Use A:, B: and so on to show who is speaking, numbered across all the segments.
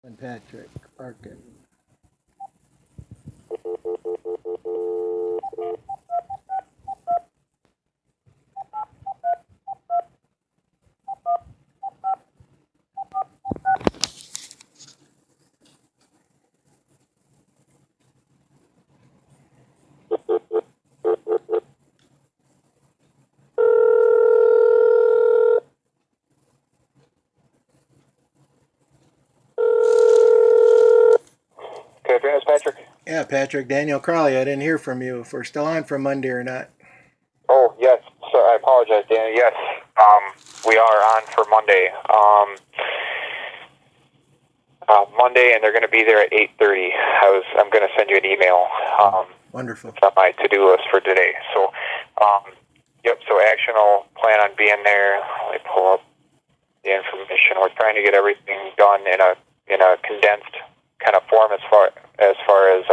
A: And Patrick Parkin.
B: Okay, fairness, Patrick.
A: Yeah, Patrick, Daniel Crowley. I didn't hear from you if we're still on for Monday or not.
B: Oh, yes. So I apologize, Danny. Yes, we are on for Monday. Monday, and they're going to be there at 8:30. I'm going to send you an email.
A: Wonderful.
B: It's on my to-do list for today. So, yep. So Action will plan on being there. Let me pull up the information. We're trying to get everything done in a condensed kind of form as far as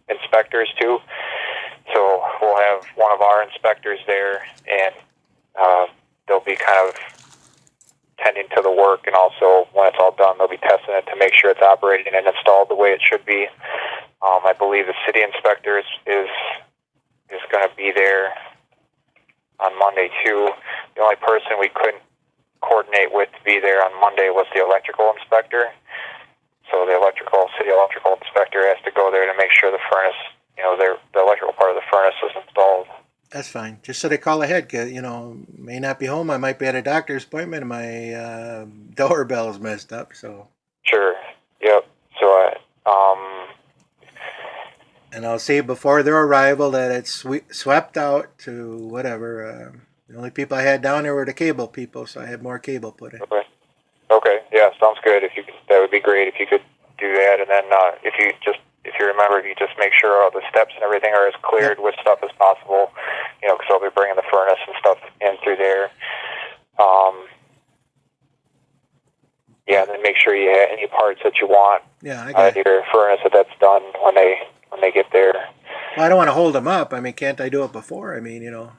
B: inspectors too. So we'll have one of our inspectors there, and they'll be kind of tending to the work, and also when it's all done, they'll be testing it to make sure it's operating and installed the way it should be. I believe the city inspector is going to be there on Monday too. The only person we couldn't coordinate with to be there on Monday was the electrical inspector. So the city electrical inspector has to go there to make sure the furnace, the electrical part of the furnace is installed.
A: That's fine. Just so they call ahead, cause may not be home. I might be at a doctor's appointment, and my doorbell's messed up. So.
B: Sure. Yep. So
A: And I'll see before their arrival that it's swept out to whatever. The only people I had down there were the cable people, so I had more cable put in.
B: Okay. Yeah, sounds good. That would be great if you could do that, and then if you remember, if you just make sure all the steps and everything are as cleared with stuff as possible, because I'll be bringing the furnace and stuff in through there. Yeah, and then make sure you have any parts that you want.
A: Yeah, I got
B: your furnace that's done when they get there.
A: Well, I don't want to hold them up. I mean, can't I do it before? I mean,
B: Do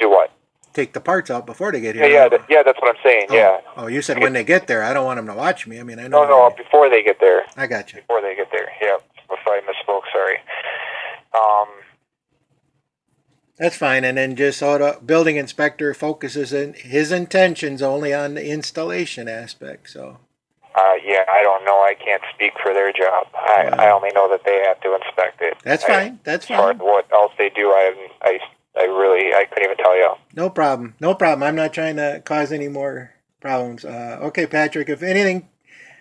B: what?
A: Take the parts out before they get here.
B: Yeah, that's what I'm saying.
A: Oh.
B: Yeah.
A: Oh, you said when they get there. I don't want them to watch me. I mean, I know.
B: No, before they get there.
A: I got you.
B: Before they get there. Yeah. If I misspoke, sorry.
A: That's fine. And then just so the building inspector focuses in his intentions only on the installation aspect. So.
B: Yeah, I don't know. I can't speak for their job. I only know that they have to inspect it.
A: That's fine. That's fine.
B: As far as what else they do, I couldn't even tell you.
A: No problem. I'm not trying to cause any more problems. Okay, Patrick, if anything,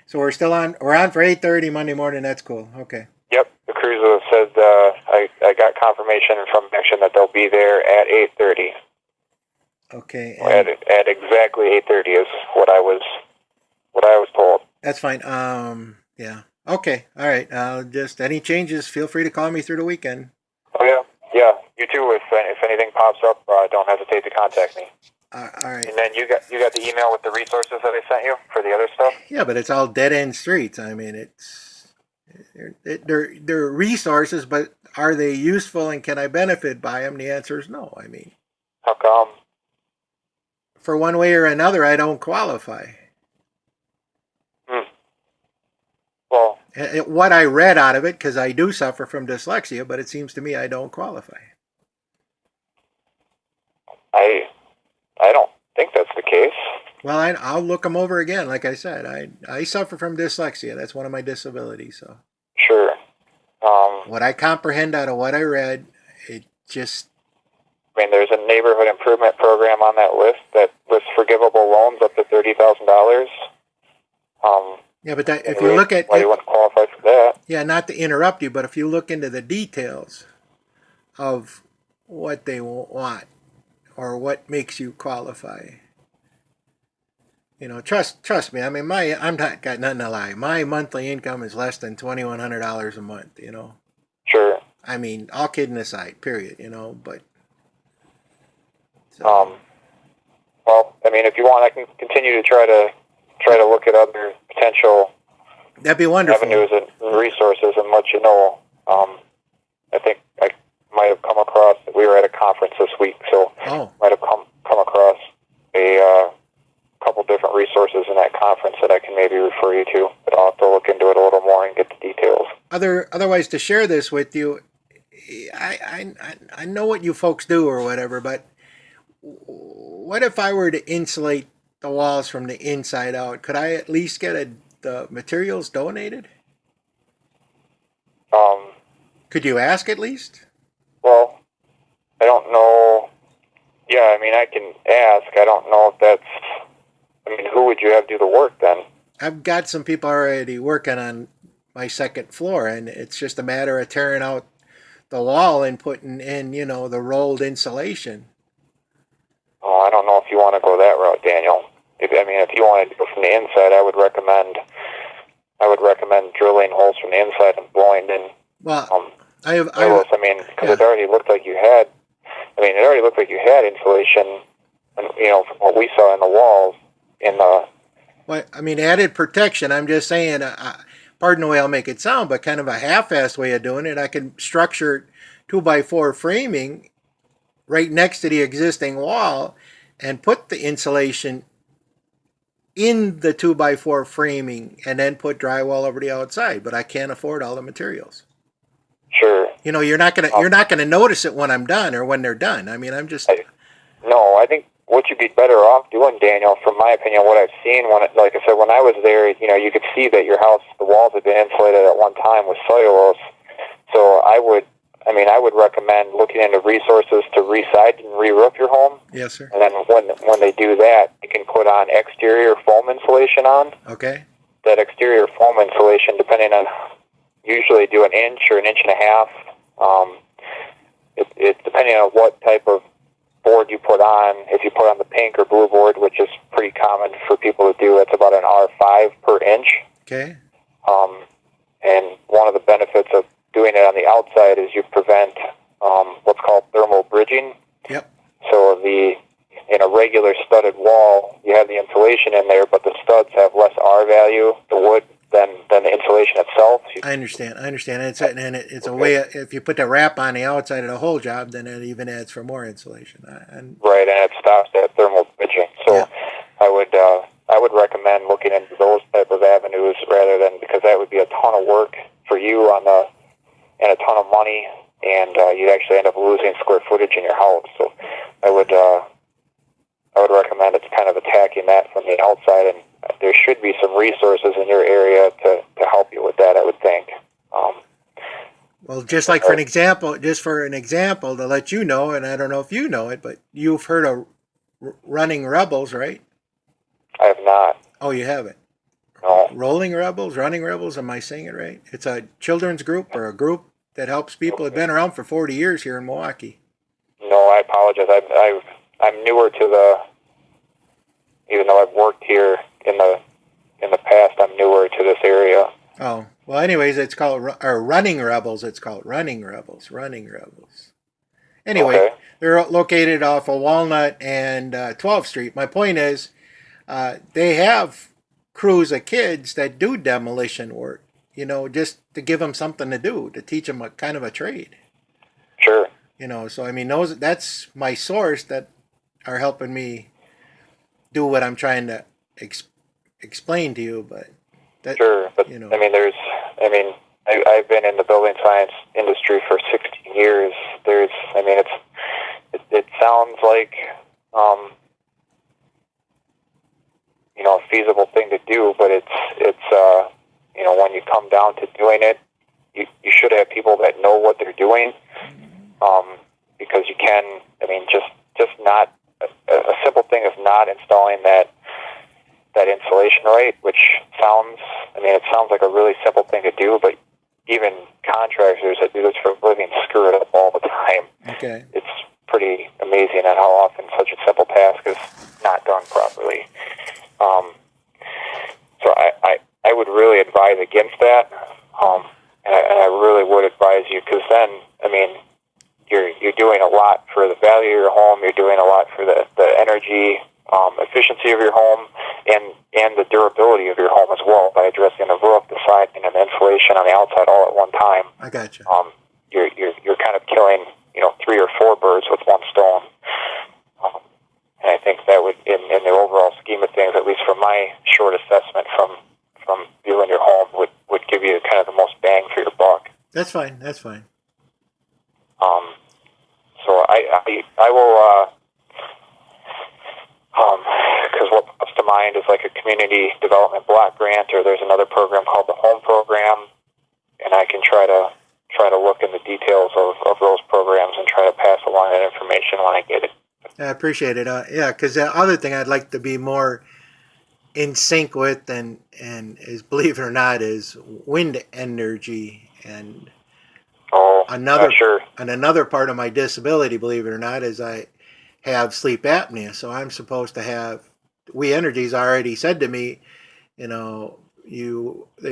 A: so we're on for 8:30 Monday morning. That's cool. Okay.
B: Yep. The cruiser said I got confirmation from Action that they'll be there at 8:30.
A: Okay.
B: At exactly 8:30 is what I was told.
A: That's fine. Yeah. Okay. All right. Just any changes, feel free to call me through the weekend.
B: Oh yeah. Yeah. You too. If anything pops up, don't hesitate to contact me.
A: All right.
B: And then you got the email with the resources that I sent you for the other stuff.
A: Yeah, but it's all dead end streets. I mean, they're resources, but are they useful and can I benefit by them? The answer is no. I mean,
B: how come?
A: For one way or another, I don't qualify.
B: Well,
A: what I read out of it, because I do suffer from dyslexia, but it seems to me I don't qualify.
B: I don't think that's the case.
A: Well, I'll look them over again. Like I said, I suffer from dyslexia. That's one of my disabilities. So
B: sure.
A: What I comprehend out of what I read, it just.
B: I mean, there's a neighborhood improvement program on that list that lists forgivable loans up to $30,000.
A: Yeah, but if you look at
B: why you wouldn't qualify for that?
A: Yeah, not to interrupt you, but if you look into the details of what they want or what makes you qualify, trust me. I mean, I'm not got nothing to lie. My monthly income is less than $2,100 a month.
B: Sure.
A: I mean, all kidding aside, period. But. So.
B: Well, I mean, if you want, I can continue to try to look at other potential
A: that'd be wonderful
B: avenues and resources and let you know. I think I might have come across. We were at a conference this week, so might have come across couple different resources in that conference that I can maybe refer you to, but I'll have to look into it a little more and get the details.
A: Otherwise, to share this with you, I know what you folks do or whatever, but what if I were to insulate the walls from the inside out? Could I at least get the materials donated? Could you ask at least?
B: Well, I don't know. Yeah, I mean, I can ask. I don't know if that's... I mean, who would you have do the work then?
A: I've got some people already working on my second floor, and it's just a matter of tearing out the wall and putting in, the rolled insulation.
B: Oh, I don't know if you want to go that route, Daniel. If you wanted to go from the inside, I would recommend drilling holes from the inside and blowing in.
A: Well, because
B: it already looked like you had. It already looked like you had insulation, from what we saw in the walls.
A: Added protection. I'm just saying. Pardon the way I'll make it sound, but kind of a half-assed way of doing it. I can structure 2x4 framing right next to the existing wall and put the insulation in the 2x4 framing and then put drywall over the outside, but I can't afford all the materials.
B: Sure.
A: You're not gonna notice it when I'm done or when they're done. I
B: think what you'd be better off doing, Daniel, from my opinion, what I've seen when I was there, you could see that your house, the walls had been insulated at one time with cellulose. So I would recommend looking into resources to re-side and re-roof your home.
A: Yes, sir.
B: And then when they do that, you can put on exterior foam insulation on.
A: Okay.
B: That exterior foam insulation, depending on, usually do an inch or an inch and a half. It's depending on what type of board you put on. If you put on the pink or blue board, which is pretty common for people to do, it's about an R5 per inch.
A: Okay.
B: And one of the benefits of doing it on the outside is you prevent what's called thermal bridging.
A: Yep.
B: So in a regular studded wall, you have the insulation in there, but the studs have less R value, the wood, than the insulation itself.
A: I understand. It's a way. If you put the wrap on the outside of the whole job, then it even adds for more insulation.
B: Right, and it stops that thermal bridging. So yeah. I would recommend looking into those type of avenues rather than, because that would be a ton of work for you and a ton of money, and you'd actually end up losing square footage in your house. So I would recommend it's kind of attacking that from the outside, and there should be some resources in your area to help you with that, I would think.
A: Well, just for an example, to let you know, and I don't know if you know it, but you've heard of Running Rebels, right?
B: I have not.
A: Oh, you haven't?
B: No.
A: Running Rebels, am I saying it right? It's a children's group or a group that helps people. Have been around for 40 years here in Milwaukee.
B: No, I apologize. I'm newer to even though I've worked here in the past, I'm newer to this area.
A: Oh, well, anyways, it's called Running Rebels. It's called Running Rebels. Anyway, okay. They're located off of Walnut and 12th Street. My point is, they have crews of kids that do demolition work, just to give them something to do, to teach them a kind of a trade.
B: Sure.
A: So that's my source that are helping me do what I'm trying to explain to you, but that,
B: sure. But I've been in the building science industry for 16 years. It sounds like a feasible thing to do, but it's when you come down to doing it, you should have people that know what they're doing, because you can. Just not a simple thing is not installing that insulation right, which sounds like a really simple thing to do, but even contractors that do this for a living screw it up all the time.
A: Okay.
B: It's pretty amazing at how often such a simple task is not done properly. So I would really advise against that, and I really would advise you, because then, you're doing a lot for the value of your home, you're doing a lot for the energy efficiency of your home, and the durability of your home as well, by addressing the roof, the siding, and the insulation on the outside all at one time.
A: I got you.
B: You're kind of killing 3 or 4 birds with one stone. And I think that would, in the overall scheme of things, assessment from you and your home would give you kind of the most bang for your buck.
A: That's fine. That's fine.
B: So I will, because what comes to mind is like a community development block grant, or there's another program called the Home Program, and I can try to look in the details of those programs and try to pass along that information when I get it.
A: I appreciate it. Yeah, because the other thing I'd like to be more in sync with, and is, believe it or not, is wind energy. And another part of my disability, believe it or not, is I have sleep apnea. So I'm supposed to have. We Energy's already said to me, they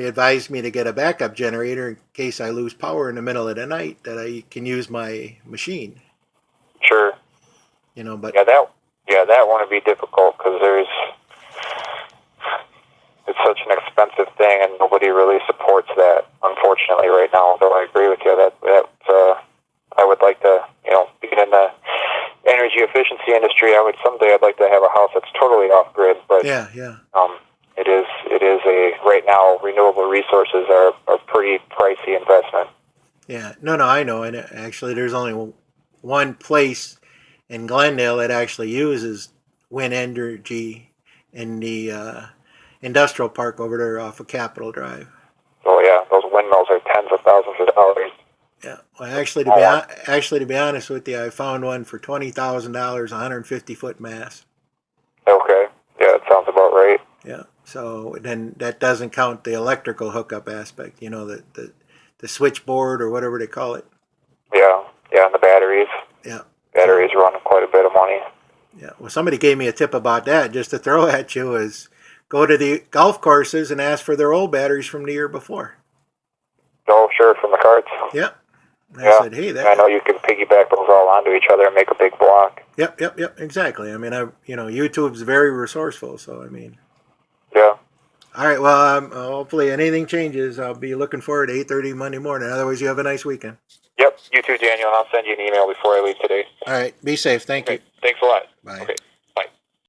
A: advised me to get a backup generator in case I lose power in the middle of the night, that I can use my machine.
B: Sure.
A: But
B: that won't be difficult because it's such an expensive thing, and nobody really supports that, unfortunately, right now. Though I agree with you that I would like to, being in the energy efficiency industry, I'd like to have a house that's totally off grid. But
A: yeah.
B: It is right now, renewable resources are a pretty pricey investment.
A: Yeah, no, I know, and actually, there's only one place in Glendale that actually uses wind energy in the industrial park over there off of Capitol Drive.
B: Oh yeah, those windmills are tens of thousands of dollars.
A: Yeah, well, actually, to be honest with you, I found one for $20,000, 150-foot mast.
B: Okay, yeah, that sounds about right.
A: Yeah, so then that doesn't count the electrical hookup aspect. The switchboard or whatever they call it.
B: Yeah, and the batteries.
A: Yeah.
B: Batteries run quite a bit of money.
A: Yeah, well, somebody gave me a tip about that just to throw at you, is go to the golf courses and ask for their old batteries from the year before.
B: Oh, sure, from the carts.
A: Yeah. I said, hey,
B: I know you can piggyback those all onto each other and make a big block.
A: Yep, exactly. I mean, YouTube's very resourceful, so I mean.
B: Yeah.
A: All right, well, hopefully anything changes. I'll be looking forward to 8:30 Monday morning. Otherwise, you have a nice weekend.
B: Yep, you too, Daniel, and I'll send you an email before I leave today.
A: All right, be safe. Thank you.
B: Thanks a lot.
A: Bye.
B: Okay.